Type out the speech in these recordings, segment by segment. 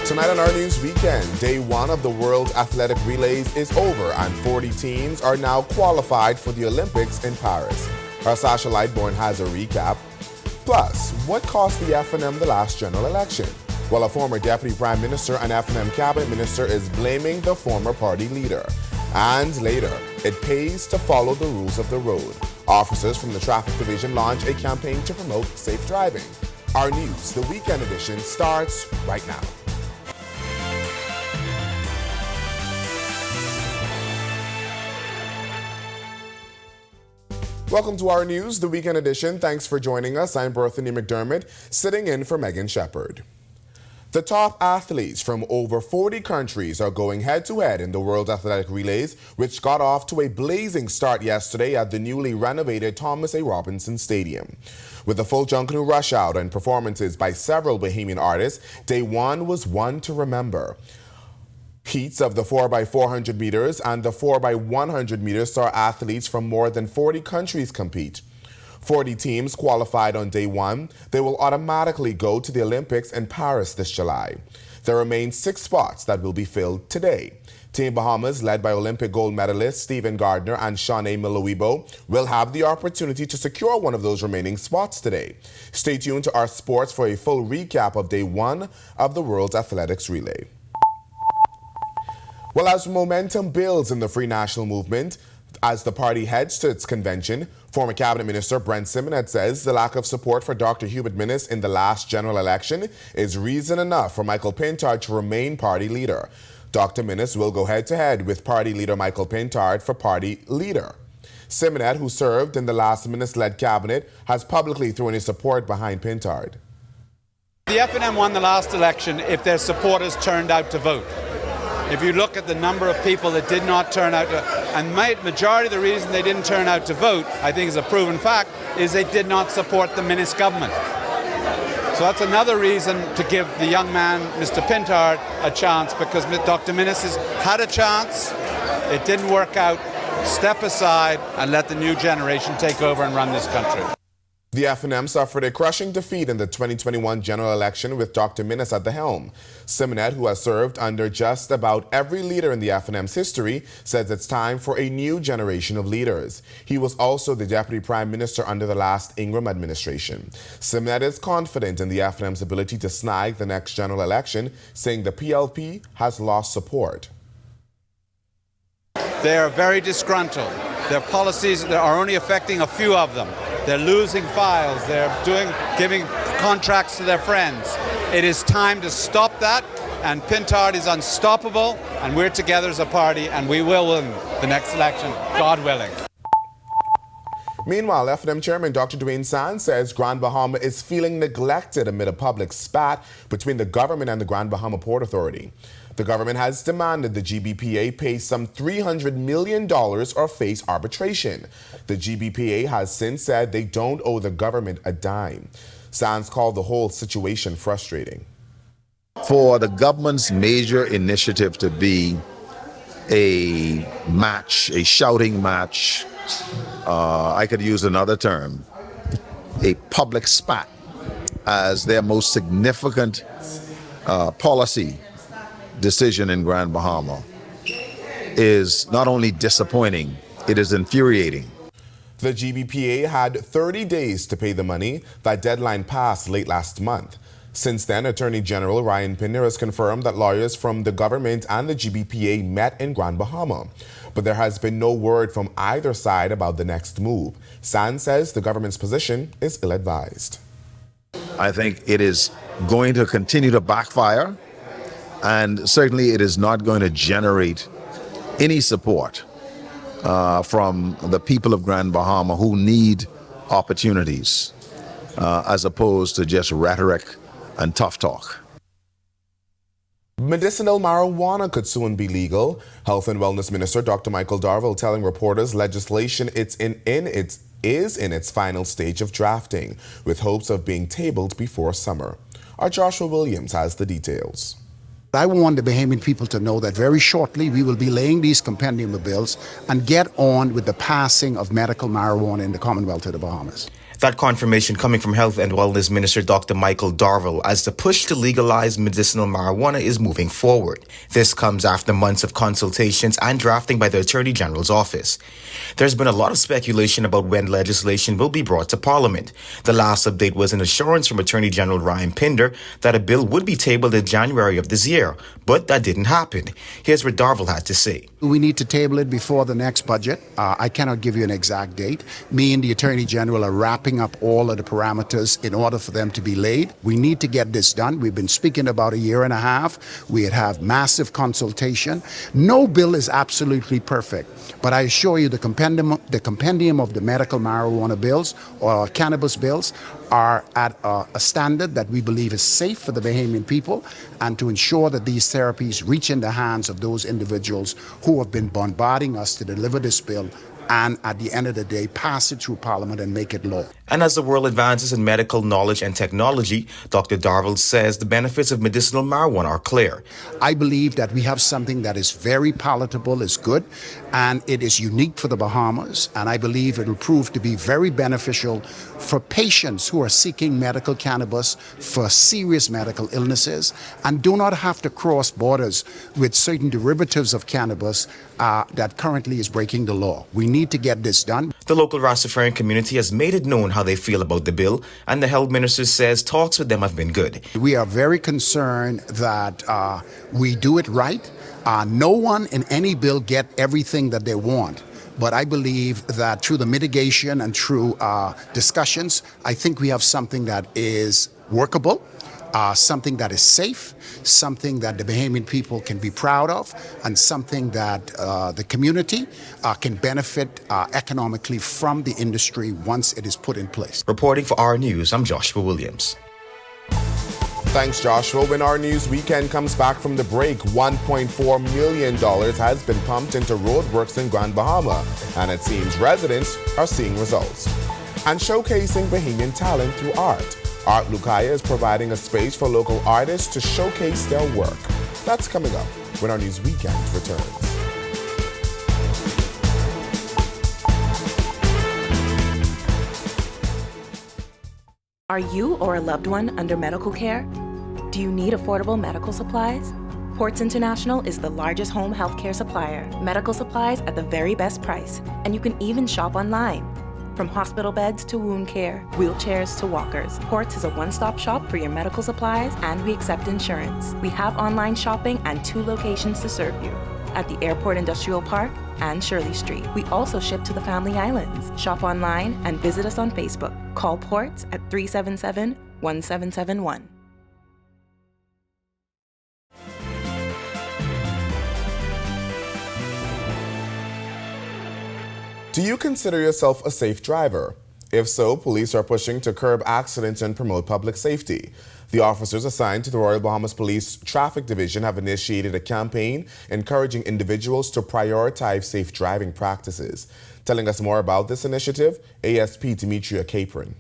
Tonight on our news weekend, day one of the World Athletic Relays is over and 40 teams are now qualified for the Olympics in Paris. Our Sasha Lightborn has a recap. Plus, what cost the FNM the last general election? Well, a former deputy prime minister and FNM cabinet minister is blaming the former party leader. And later, it pays to follow the rules of the road. Officers from the traffic division launch a campaign to promote safe driving. Our news, the weekend edition, starts right now. Welcome to our news, the weekend edition. Thanks for joining us. I'm Berthany McDermott, sitting in for Megan Shepard. The top athletes from over 40 countries are going head-to-head in the World Athletic Relays, which got off to a blazing start yesterday at the newly renovated Thomas A. Robinson Stadium. With a full Junkanoo rush out and performances by several Bahamian artists, day one was one to remember. Heats of the 4x400 meters and the 4x100 meters saw athletes from more than 40 countries compete. 40 teams qualified on day one. They will automatically go to the Olympics in Paris this July. There remain 6 spots that will be filled today. Team Bahamas, led by Olympic gold medalist Stephen Gardner and Shawnee Milowibo, will have the opportunity to secure one of those remaining spots today. Stay tuned to our sports for a full recap of day one of the World Athletics Relay. Well, as momentum builds in the Free National Movement, as the party heads to its convention, former Cabinet Minister Brent Simonet says the lack of support for Dr. Hugh McManus in the last general election is reason enough for Michael Pintard to remain party leader. Dr. Minnis will go head-to-head with party leader Michael Pintard for party leader. Simonet, who served in the last Minnis-led cabinet, has publicly thrown his support behind Pintard. The FNM won the last election if their supporters turned out to vote. If you look at the number of people that did not turn out to, and majority of the reason they didn't turn out to vote, I think is a proven fact, is they did not support the Minnis government. So that's another reason to give the young man, Mr. Pintard, a chance, because Dr. Minnis has had a chance, it didn't work out. Step aside and let the new generation take over and run this country. The FNM suffered a crushing defeat in the 2021 general election with Dr. Minnis at the helm. Simonet, who has served under just about every leader in the FNM's history, says it's time for a new generation of leaders. He was also the Deputy Prime Minister under the last Ingram administration. Simonet is confident in the FNM's ability to snag the next general election, saying the PLP has lost support. They are very disgruntled. Their policies are only affecting a few of them. They're losing files. They're giving contracts to their friends. It is time to stop that, and Pintard is unstoppable, and we're together as a party, and we will win the next election, God willing. Meanwhile, FNM Chairman Dr. Dwayne Sands says Grand Bahama is feeling neglected amid a public spat between the government and the Grand Bahama Port Authority. The government has demanded the GBPA pay some $300 million or face arbitration. The GBPA has since said they don't owe the government a dime. Sands called the whole situation frustrating. For the government's major initiative to be a match, a shouting match, I could use another term, a public spat, as their most significant policy decision in Grand Bahama, is not only disappointing, it is infuriating. The GBPA had 30 days to pay the money. That deadline passed late last month. Since then, Attorney General Ryan Pinner has confirmed that lawyers from the government and the GBPA met in Grand Bahama. But there has been no word from either side about the next move. Sands says the government's position is ill-advised. I think it is going to continue to backfire, and certainly it is not going to generate any support from the people of Grand Bahama who need opportunities as opposed to just rhetoric and tough talk. Medicinal marijuana could soon be legal. Health and Wellness Minister Dr. Michael Darville telling reporters legislation is in its final stage of drafting, with hopes of being tabled before summer. Our Joshua Williams has the details. I want the Bahamian people to know that very shortly we will be laying these compendium of bills and get on with the passing of medical marijuana in the Commonwealth of the Bahamas. That confirmation coming from Health and Wellness Minister Dr. Michael Darville as the push to legalize medicinal marijuana is moving forward. This comes after months of consultations and drafting by the Attorney General's office. There's been a lot of speculation about when legislation will be brought to Parliament. The last update was an assurance from Attorney General Ryan Pinder that a bill would be tabled in January of this year, but that didn't happen. Here's what Darville had to say. We need to table it before the next budget. I cannot give you an exact date. Me and the Attorney General are wrapping up all of the parameters in order for them to be laid. We need to get this done. We've been speaking about a year and a half. We have massive consultation. No bill is absolutely perfect, but I assure you the compendium of the medical marijuana bills or cannabis bills are at a standard that we believe is safe for the Bahamian people and to ensure that these therapies reach in the hands of those individuals who have been bombarding us to deliver this bill and at the end of the day pass it through Parliament and make it law. And as the world advances in medical knowledge and technology, Dr. Darville says the benefits of medicinal marijuana are clear. I believe that we have something that is very palatable, is good, and it is unique for the Bahamas, and I believe it will prove to be very beneficial for patients who are seeking medical cannabis for serious medical illnesses and do not have to cross borders with certain derivatives of cannabis that currently is breaking the law. We need to get this done. The local Rastafarian community has made it known how they feel about the bill, and the health minister says talks with them have been good. We are very concerned that we do it right. No one in any bill get everything that they want. But I believe that through the mitigation and through discussions, I think we have something that is workable, something that is safe, something that the Bahamian people can be proud of, and something that the community can benefit economically from the industry once it is put in place. Reporting for Our News, I'm Joshua Williams. Thanks, Joshua. When Our News Weekend comes back from the break, $1.4 million has been pumped into roadworks in Grand Bahama, and it seems residents are seeing results. And showcasing Bahamian talent through art. Art Lukaya is providing a space for local artists to showcase their work. That's coming up when Our News Weekend returns. Are you or a loved one under medical care? Do you need affordable medical supplies? Ports International is the largest home healthcare supplier. Medical supplies at the very best price, and you can even shop online. From hospital beds to wound care, wheelchairs to walkers, Ports is a one-stop shop for your medical supplies, and we accept insurance. We have online shopping and 2 locations to serve you, at the Airport Industrial Park and Shirley Street. We also ship to the Family Islands. Shop online and visit us on Facebook. Call Ports at 377-1771. Do you consider yourself a safe driver? If so, police are pushing to curb accidents and promote public safety. The officers assigned to the Royal Bahamas Police Traffic Division have initiated a campaign encouraging individuals to prioritize safe driving practices. Telling us more about this initiative, ASP Demetria Capron.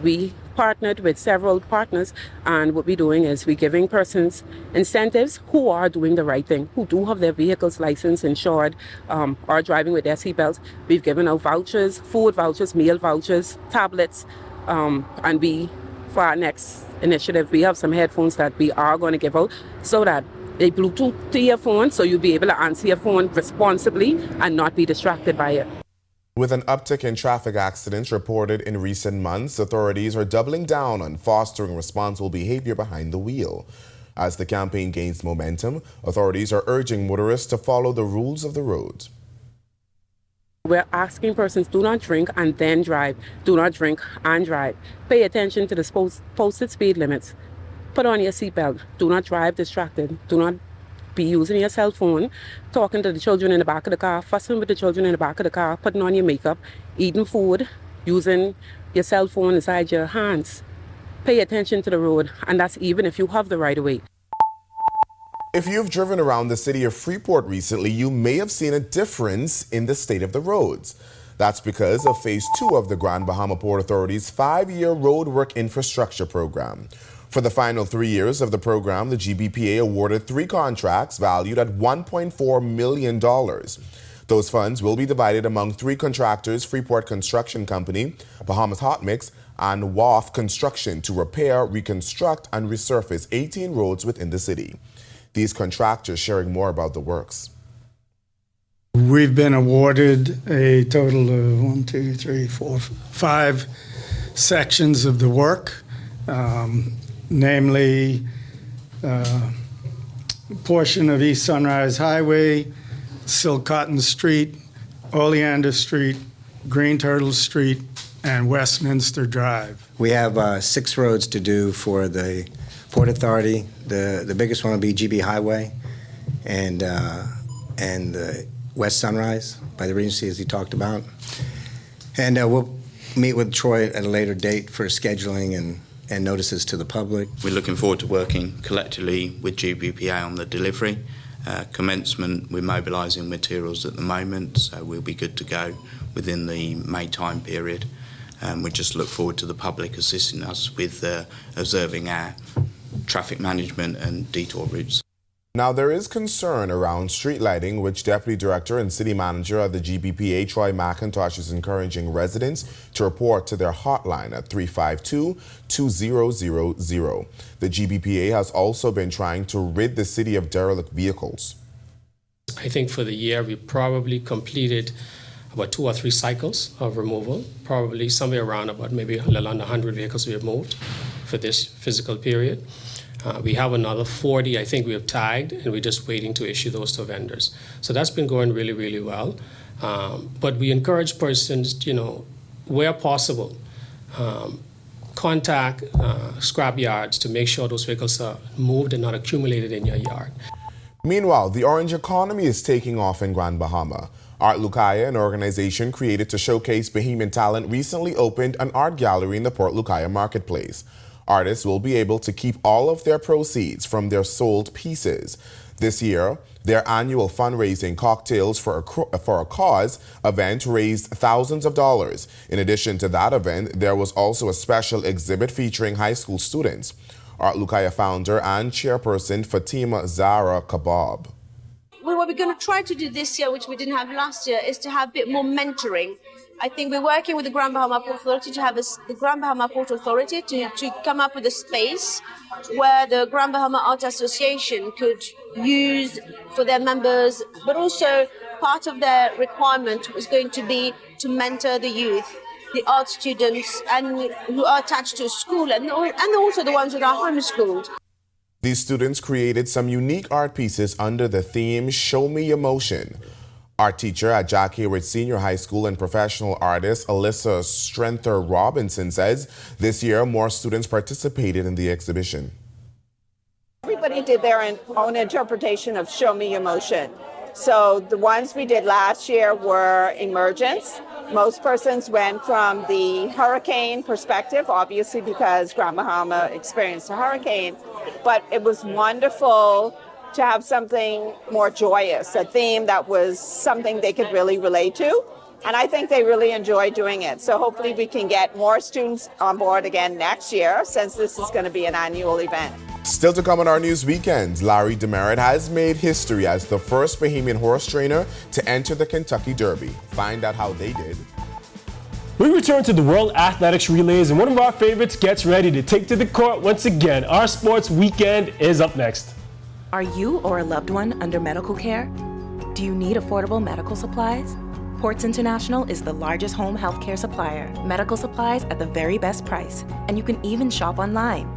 We partnered with several partners, and what we're doing is we're giving persons incentives who are doing the right thing, who do have their vehicles licensed, insured, are driving with their seatbelts. We've given out vouchers, food vouchers, meal vouchers, tablets, and for our next initiative, we have some headphones that we are going to give out so that they Bluetooth to your phone, so you'll be able to answer your phone responsibly and not be distracted by it. With an uptick in traffic accidents reported in recent months, authorities are doubling down on fostering responsible behavior behind the wheel. As the campaign gains momentum, authorities are urging motorists to follow the rules of the road. We're asking persons, do not drink and then drive. Do not drink and drive. Pay attention to the posted speed limits. Put on your seatbelt. Do not drive distracted. Do not be using your cell phone, talking to the children in the back of the car, fussing with the children in the back of the car, putting on your makeup, eating food, using your cell phone inside your hands. Pay attention to the road, and that's even if you have the right of way. If you've driven around the city of Freeport recently, you may have seen a difference in the state of the roads. That's because of Phase 2 of the Grand Bahama Port Authority's 5-year roadwork infrastructure program. For the final 3 years of the program, the GBPA awarded 3 contracts valued at $1.4 million. Those funds will be divided among 3 contractors: Freeport Construction Company, Bahamas Hot Mix, and WAF Construction, to repair, reconstruct, and resurface 18 roads within the city. These contractors sharing more about the works. We've been awarded a total of 5 sections of the work, namely a portion of East Sunrise Highway, Silk Cotton Street, Oleander Street, Green Turtle Street, and Westminster Drive. We have 6 roads to do for the Port Authority. The biggest one will be GB Highway and West Sunrise by the Regency, as he talked about. And we'll meet with Troy at a later date for scheduling and notices to the public. We're looking forward to working collectively with GBPA on the delivery. Commencement, we're mobilising materials at the moment, so we'll be good to go within the May time period. We just look forward to the public assisting us with observing our traffic management and detour routes. Now, there is concern around street lighting, which Deputy Director and City Manager of the GBPA, Troy McIntosh, is encouraging residents to report to their hotline at 352-2000. The GBPA has also been trying to rid the city of derelict vehicles. I think for the year we probably completed about 2 or 3 cycles of removal, probably somewhere around about maybe a little under 100 vehicles we have moved for this physical period. We have another 40, I think we have tagged, and we're just waiting to issue those to vendors. So that's been going really, really well. But we encourage persons, where possible, contact scrap yards to make sure those vehicles are moved and not accumulated in your yard. Meanwhile, the orange economy is taking off in Grand Bahama. Art Lucaya, an organization created to showcase Bahamian talent, recently opened an art gallery in the Port Lucaya marketplace. Artists will be able to keep all of their proceeds from their sold pieces. This year, their annual fundraising Cocktails for a Cause event raised thousands of dollars. In addition to that event, there was also a special exhibit featuring high school students. Art Lucaya founder and chairperson Fatima Zara Kabab. Well, what we're going to try to do this year, which we didn't have last year, is to have a bit more mentoring. I think we're working with the Grand Bahama Port Authority to have the Grand Bahama Port Authority to come up with a space where the Grand Bahama Art Association could use for their members, but also part of their requirement is going to be to mentor the youth, the art students, and who are attached to a school, and also the ones that are homeschooled. These students created some unique art pieces under the theme Show Me Emotion. Art teacher at Jack Hayward Senior High School and professional artist Alyssa Strenther Robinson says this year more students participated in the exhibition. Everybody did their own interpretation of Show Me Emotion. So the ones we did last year were emergence. Most persons went from the hurricane perspective, obviously because Grand Bahama experienced a hurricane, but it was wonderful to have something more joyous, a theme that was something they could really relate to. And I think they really enjoy doing it. So hopefully we can get more students on board again next year, since this is going to be an annual event. Still to come on our news weekends, Larry Demerit has made history as the first Bahamian horse trainer to enter the Kentucky Derby. Find out how they did. We return to the World Athletics Relays, and one of our favorites gets ready to take to the court once again. Our sports weekend is up next. Are you or a loved one under medical care? Do you need affordable medical supplies? Ports International is the largest home healthcare supplier. Medical supplies at the very best price, and you can even shop online.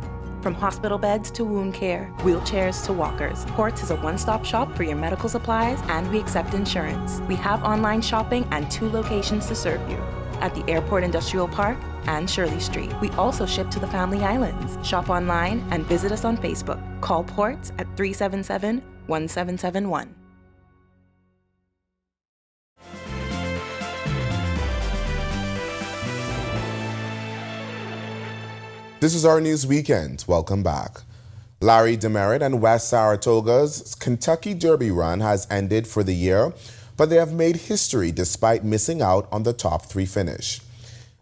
From hospital beds to wound care, wheelchairs to walkers, Ports is a one-stop shop for your medical supplies, and we accept insurance. We have online shopping and 2 locations to serve you, at the Airport Industrial Park and Shirley Street. We also ship to the Family Islands. Shop online and visit us on Facebook. Call Ports at 377-1771. This is our news weekend. Welcome back. Larry Demerit and West Saratoga's Kentucky Derby run has ended for the year, but they have made history despite missing out on the top 3 finish.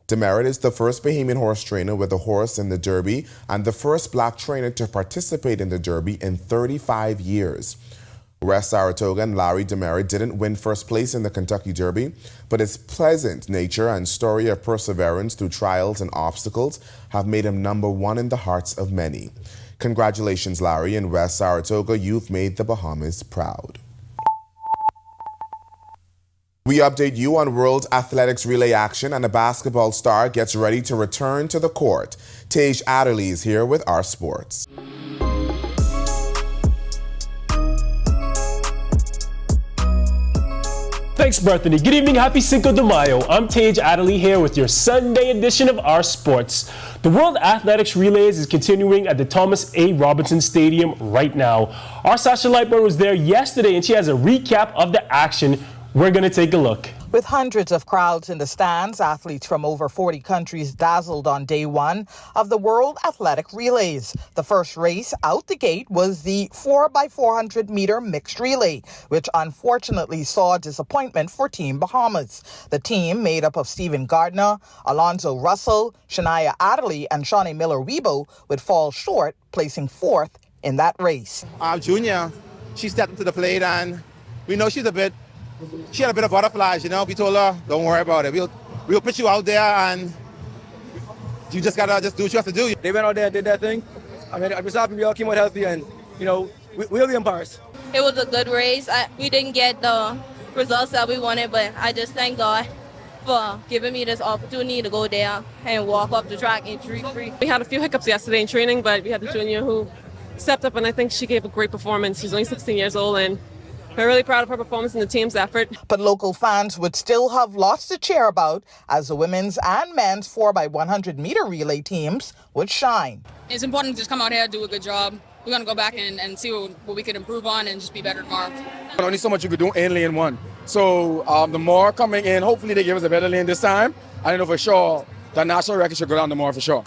Demerit is the first Bahamian horse trainer with a horse in the Derby and the first black trainer to participate in the Derby in 35 years. West Saratoga and Larry Demerit didn't win first place in the Kentucky Derby, but his pleasant nature and story of perseverance through trials and obstacles have made him number one in the hearts of many. Congratulations, Larry, and West Saratoga. You've made the Bahamas proud. We update you on World Athletics relay action, and a basketball star gets ready to return to the court. Tage Adderley is here with our sports. Thanks, Bethany. Good evening. Happy Cinco de Mayo. I'm Tage Adderley here with your Sunday edition of Our Sports. The World Athletics Relays is continuing at the Thomas A. Robinson Stadium right now. Our Sasha Lightburn was there yesterday, and she has a recap of the action. We're going to take a look. With hundreds of crowds in the stands, athletes from over 40 countries dazzled on day one of the World Athletic Relays. The first race out the gate was the 4x400 meter mixed relay, which unfortunately saw disappointment for Team Bahamas. The team, made up of Stephen Gardner, Alonzo Russell, Shania Adderley, and Shawnee Miller-Weibo, would fall short, placing fourth in that race. Our junior, she stepped into the plate, and we know she had a bit of butterflies, you know. We told her, don't worry about it. We'll put you out there, and you just gotta do what you have to do. They went out there and did that thing. I mean, I'm just happy we all came out healthy, and you know, we'll be embarrassed. It was a good race. We didn't get the results that we wanted, but I just thank God for giving me this opportunity to go there and walk up the track injury-free. We had a few hiccups yesterday in training, but we had the junior who stepped up, and I think she gave a great performance. She's only 16 years old, and we're really proud of her performance and the team's effort. But local fans would still have lots to cheer about as the women's and men's 4x100 meter relay teams would shine. It's important to just come out here and do a good job. We're going to go back and see what we can improve on and just be better tomorrow. Only so much you could do in lane one. So the more coming in, hopefully they give us a better lane this time. I don't know for sure. The national record should go down the more for sure.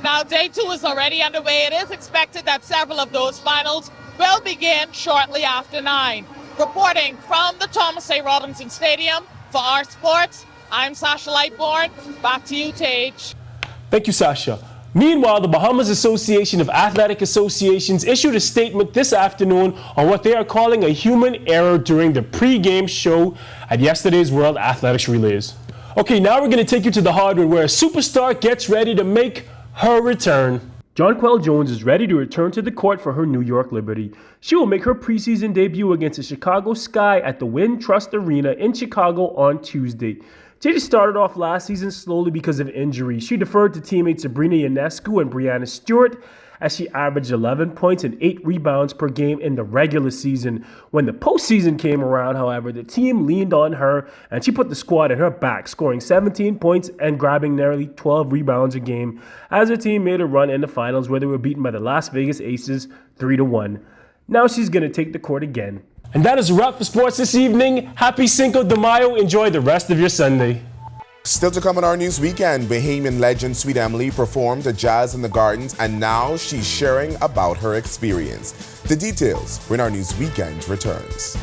Now day two is already underway. It is expected that several of those finals will begin shortly after 9. Reporting from the Thomas A. Robinson Stadium for Our Sports, I'm Sasha Lightborn. Back to you, Tage. Thank you, Sasha. Meanwhile, the Bahamas Association of Athletic Associations issued a statement this afternoon on what they are calling a human error during the pre-game show at yesterday's World Athletics Relays. Okay, now we're going to take you to the hardwood where a superstar gets ready to make her return. Jonquel Jones is ready to return to the court for her New York Liberty. She will make her preseason debut against the Chicago Sky at the Wintrust Arena in Chicago on Tuesday. JJ started off last season slowly because of injury. She deferred to teammates Sabrina Ionescu and Brianna Stewart as she averaged 11 points and 8 rebounds per game in the regular season. When the postseason came around, however, the team leaned on her and she put the squad at her back, scoring 17 points and grabbing nearly 12 rebounds a game as her team made a run in the finals where they were beaten by the Las Vegas Aces 3-1. Now she's going to take the court again. And that is a wrap for sports this evening. Happy Cinco de Mayo. Enjoy the rest of your Sunday. Still to come on Our News Weekend, Bahamian legend Sweet Emily performed at Jazz in the Gardens, and now she's sharing about her experience. The details when Our News Weekend returns.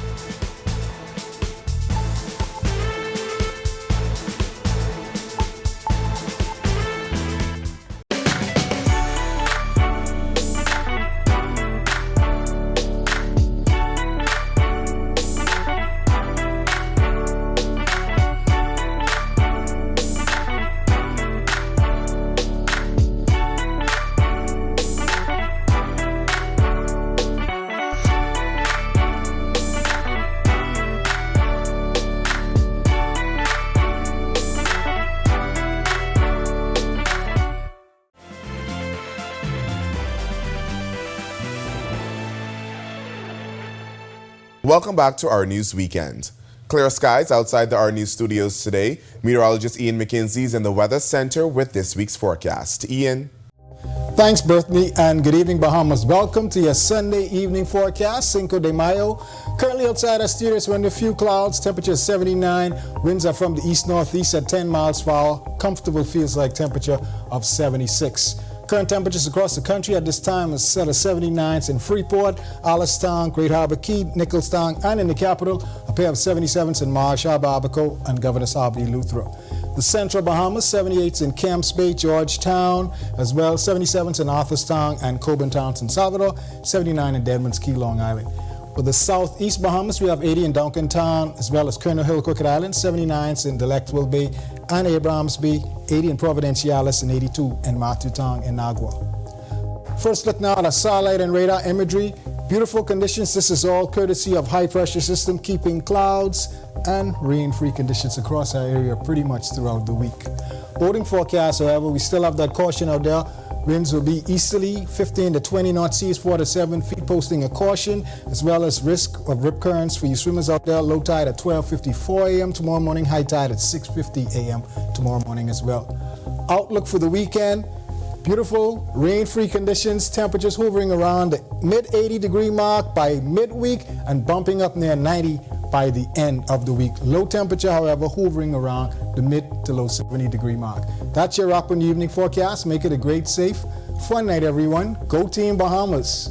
Welcome back to Our News Weekend. Clear skies outside the Our News studios today. Meteorologist Ian McKenzie is in the Weather Center with this week's forecast. Ian. Thanks, Bethany, and good evening, Bahamas. Welcome to your Sunday evening forecast, Cinco de Mayo. Currently outside our studios, we're under a few clouds. Temperature 79. Winds are from the east-northeast at 10 miles per hour. Comfortable feels like temperature of 76. Current temperatures across the country at this time is set at 79s in Freeport, Allenstown, Great Harbor Key, Nicholstown, and in the capital, a pair of 77s in Marshall, Abaco, and Governor's Harbour, Lutheran. The Central Bahamas, 78s in Camps Bay, Georgetown, as well 77s in Arthurstown and Coburntown, San Salvador, 79 in Deadman's Key, Long Island. For the southeast Bahamas, we have 80 in Duncan Town, as well as Colonel Hill, Crooked Island, 79 in Delectable Bay and Abrahams Bay, 80 in Providenciales, and 82 in Matutang and Nagua. First look now at our satellite and radar imagery. Beautiful conditions. This is all courtesy of high pressure system keeping clouds and rain-free conditions across our area pretty much throughout the week. Boating forecast, however, we still have that caution out there. Winds will be easterly, 15 to 20 knot, seas 4 to 7 feet, posting a caution, as well as risk of rip currents for you swimmers out there. Low tide at 12:54 a.m. tomorrow morning, high tide at 6:50 a.m. tomorrow morning as well. Outlook for the weekend, beautiful rain-free conditions, temperatures hovering around the mid-80 degree mark by midweek and bumping up near 90 by the end of the week. Low temperature, however, hovering around the mid to low 70 degree mark. That's your wrap on the evening forecast. Make it a great, safe, fun night, everyone. Go Team Bahamas.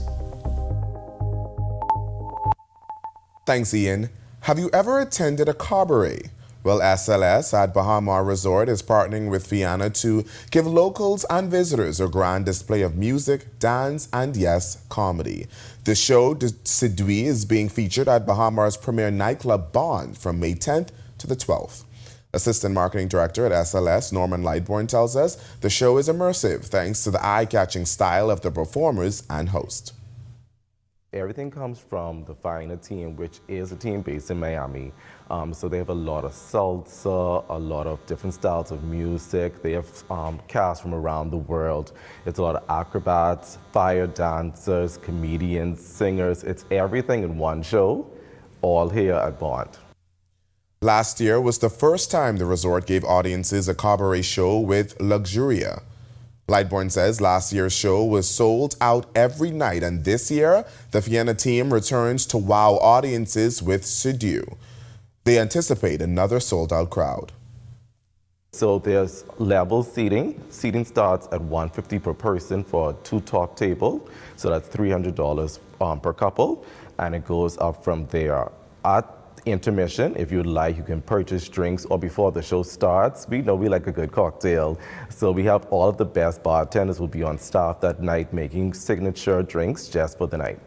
Thanks, Ian. Have you ever attended a cabaret? Well, SLS at Bahama Art Resort is partnering with Fianna to give locals and visitors a grand display of music, dance, and yes, comedy. The show, Sid is being featured at Bahama Art's premier nightclub Bond from May 10th to the 12th. Assistant Marketing Director at SLS, Norman Lightbourne, tells us the show is immersive thanks to the eye-catching style of the performers and host. Everything comes from the Fianna team, which is a team based in Miami. So they have a lot of salsa, a lot of different styles of music. They have cast from around the world. It's a lot of acrobats, fire dancers, comedians, singers. It's everything in one show, all here at Bond. Last year was the first time the resort gave audiences a cabaret show with Luxuria. Lightbourne says last year's show was sold out every night, and this year, the Fianna team returns to wow audiences with Sidu. They anticipate another sold-out crowd. So there's level seating. Seating starts at $150 per person for a two-top table. So that's $300 per couple, and it goes up from there. At intermission, if you'd like, you can purchase drinks, or before the show starts, we know we like a good cocktail. So we have all of the best bartenders will be on staff that night making signature drinks just for the night.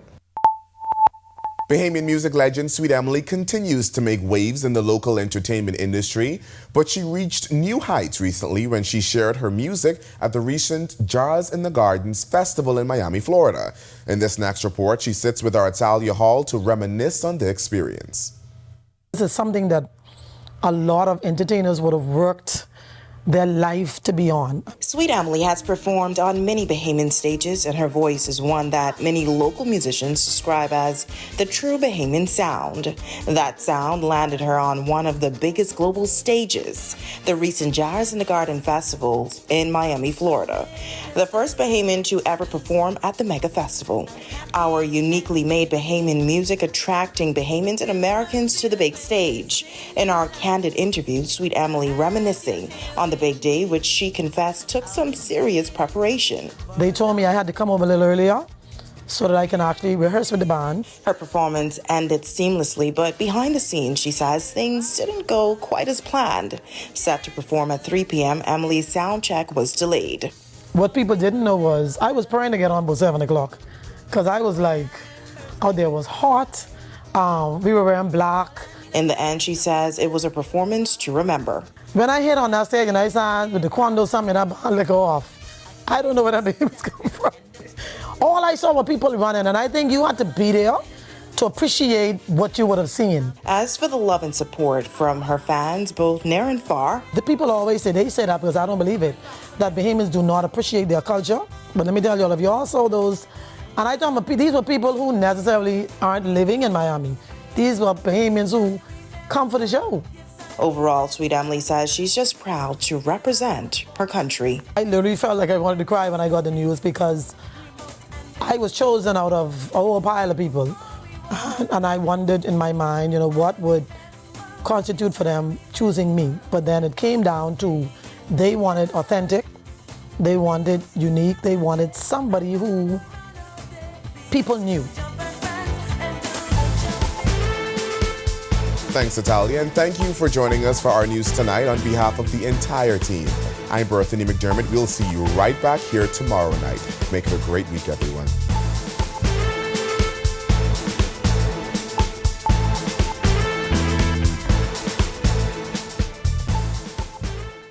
Bahamian music legend Sweet Emily continues to make waves in the local entertainment industry, but she reached new heights recently when she shared her music at the recent Jazz in the Gardens festival in Miami, Florida. In this next report, she sits with our Italia Hall to reminisce on the experience. This is something that a lot of entertainers would have worked their life to be on. Sweet Emily has performed on many Bahamian stages, and her voice is one that many local musicians describe as the true Bahamian sound. That sound landed her on one of the biggest global stages, the recent Jazz in the Garden Festival in Miami, Florida, the first Bahamian to ever perform at the mega festival. Our uniquely made Bahamian music attracting Bahamians and Americans to the big stage. In our candid interview, Sweet Emily reminiscing on the big day, which she confessed took some serious preparation. They told me I had to come over a little earlier so that I can actually rehearse with the band. Her performance ended seamlessly, but behind the scenes, she says things didn't go quite as planned. Set to perform at 3 p.m., Emily's sound check was delayed. What people didn't know was I was praying to get on about 7 o'clock because I was like, out there was hot. We were wearing black. In the end, she says it was a performance to remember. When I hit on that stage and I sang with the quando something that band let go off, I don't know where that name is coming from. All I saw were people running, and I think you had to be there to appreciate what you would have seen. As for the love and support from her fans, both near and far, the people always say, they say that because I don't believe it, that Bahamians do not appreciate their culture. But let me tell you all, if you all saw those, and I thought these were people who necessarily aren't living in Miami. These were Bahamians who come for the show. Overall, Sweet Emily says she's just proud to represent her country. I literally felt like I wanted to cry when I got the news because I was chosen out of a whole pile of people. And I wondered in my mind, what would constitute for them choosing me. But then it came down to they wanted authentic, they wanted unique, they wanted somebody who people knew. Thanks, Natalia, and thank you for joining us for our news tonight on behalf of the entire team. I'm Berthany McDermott. We'll see you right back here tomorrow night. Make it a great week, everyone.